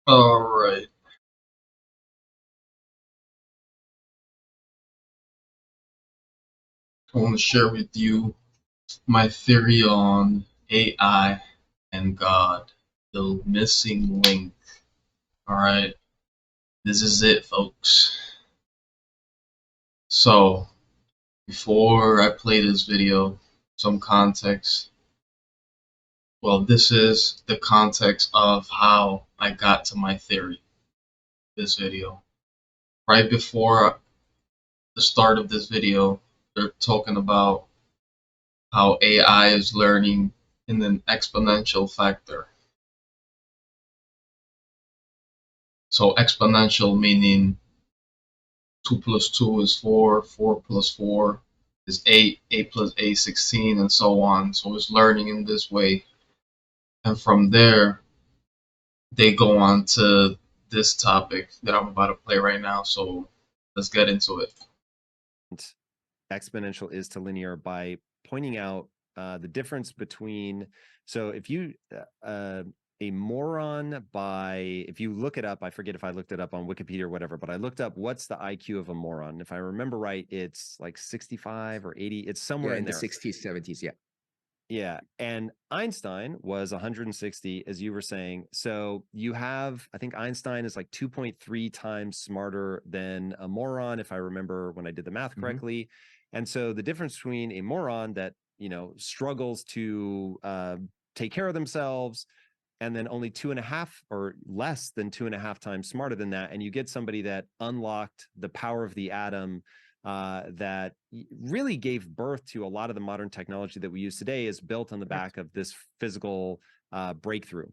All right. I want to share with you my theory on AI and God, the missing link. All right. This is it, folks. So, before I play this video, some context. Well, this is the context of how I got to my theory, this video. Right before the start of this video, they're talking about how AI is learning in an exponential factor. So exponential meaning 2 plus 2 is 4, 4 plus 4 is 8, 8 plus 8 is 16, and so on. So it's learning in this way. And from there, they go on to this topic that I'm about to play right now. So let's get into it. Exponential is to linear by pointing out the difference between, so if you a moron by, if you look it up, I forget if I looked it up on Wikipedia or whatever, but I looked up what's the IQ of a moron. If I remember right, it's like 65 or 80. It's somewhere in the there. 60s, 70s. Yeah. Yeah. And Einstein was 160, as you were saying. So you have, I think Einstein is like 2.3 times smarter than a moron, if I remember when I did the math correctly. And so the difference between a moron that, struggles to take care of themselves, and then only 2.5 or less than 2.5 times smarter than that, and you get somebody that unlocked the power of the atom, that really gave birth to a lot of the modern technology that we use today, is built on the back of this physical breakthrough.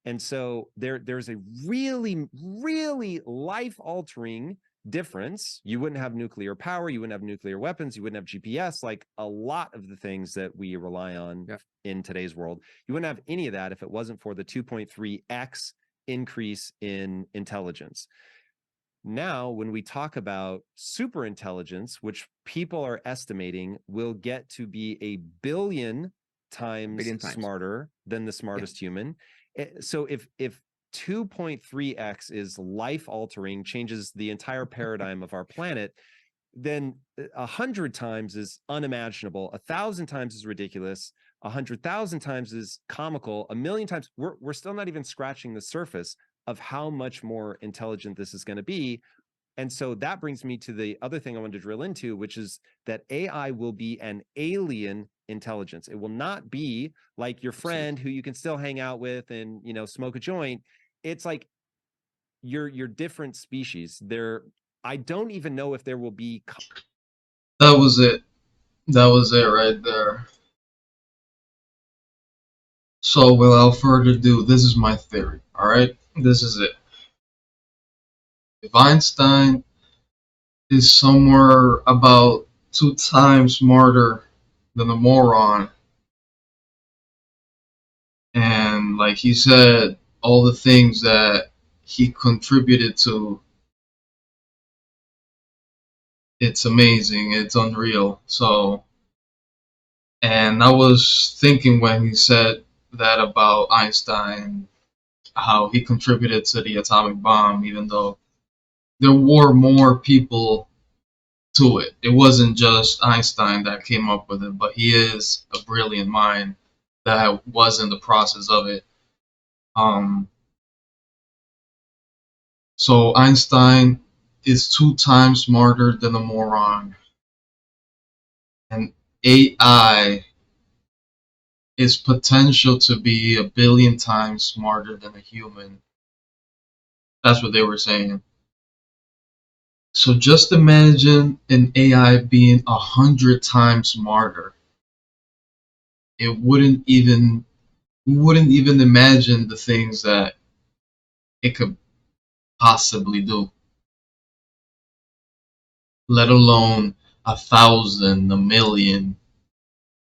And so there's a really, really life-altering difference. You wouldn't have nuclear power, you wouldn't have nuclear weapons, you wouldn't have GPS, like a lot of the things that we rely on in today's world. You wouldn't have any of that if it wasn't for the 2.3x increase in intelligence. Now, when we talk about super intelligence, which people are estimating will get to be a billion times smarter than the smartest human. So if 2.3x is life altering, changes the entire paradigm of our planet, then 100 times is unimaginable, 1,000 times is ridiculous, 100,000 times is comical, 1,000,000 times, we're still not even scratching the surface of how much more intelligent this is going to be. And so that brings me to the other thing I wanted to drill into, which is that AI will be an alien intelligence. It will not be like your friend who you can still hang out with and, smoke a joint. It's like you're different species. I don't even know if there will be. That was it. That was it right there. So without further ado, this is my theory. All right, this is it. If Einstein is somewhere about 2 times smarter than a moron, and like he said, all the things that he contributed to, it's amazing, it's unreal. So, and I was thinking when he said that about Einstein, how he contributed to the atomic bomb, even though there were more people to it. It wasn't just Einstein that came up with it, but he is a brilliant mind that was in the process of it. Um, so Einstein is 2 times smarter than a moron, and AI is potential to be a billion times smarter than a human. That's what they were saying. So just imagine an AI being 100 times smarter. It wouldn't even imagine the things that it could possibly do, let alone 1,000, 1,000,000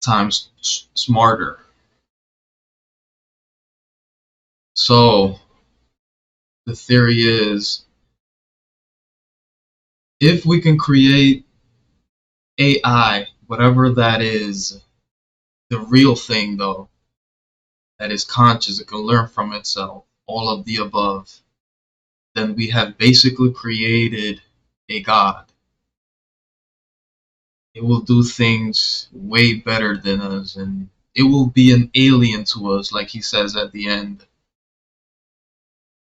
times smarter. So the theory is, if we can create AI, whatever that is, the real thing though, that is conscious, it can learn from itself, all of the above. then we have basically created a God. It will do things way better than us, and it will be an alien to us, like he says at the end.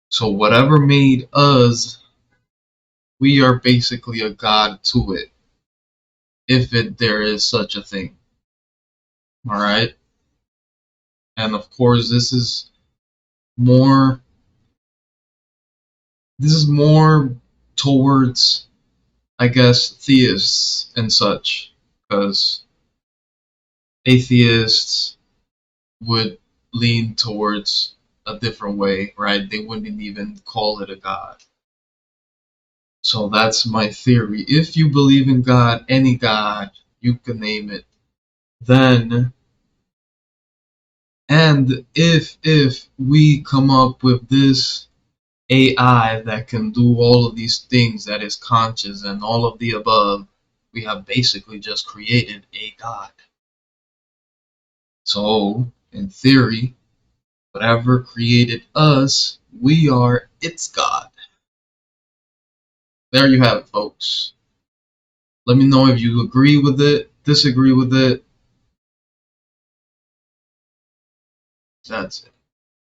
So whatever made us, we are basically a god to it, if there is such a thing. All right, and of course more. This is more towards, I guess, theists and such, because atheists would lean towards a different way, right? They wouldn't even call it a god. So that's my theory. If you believe in God, any God, you can name it, then, and if we come up with this AI that can do all of these things, that is conscious and all of the above, we have basically just created a God. So, in theory, whatever created us, we are its God. There you have it, folks. Let me know if you agree with it, disagree with it. That's it.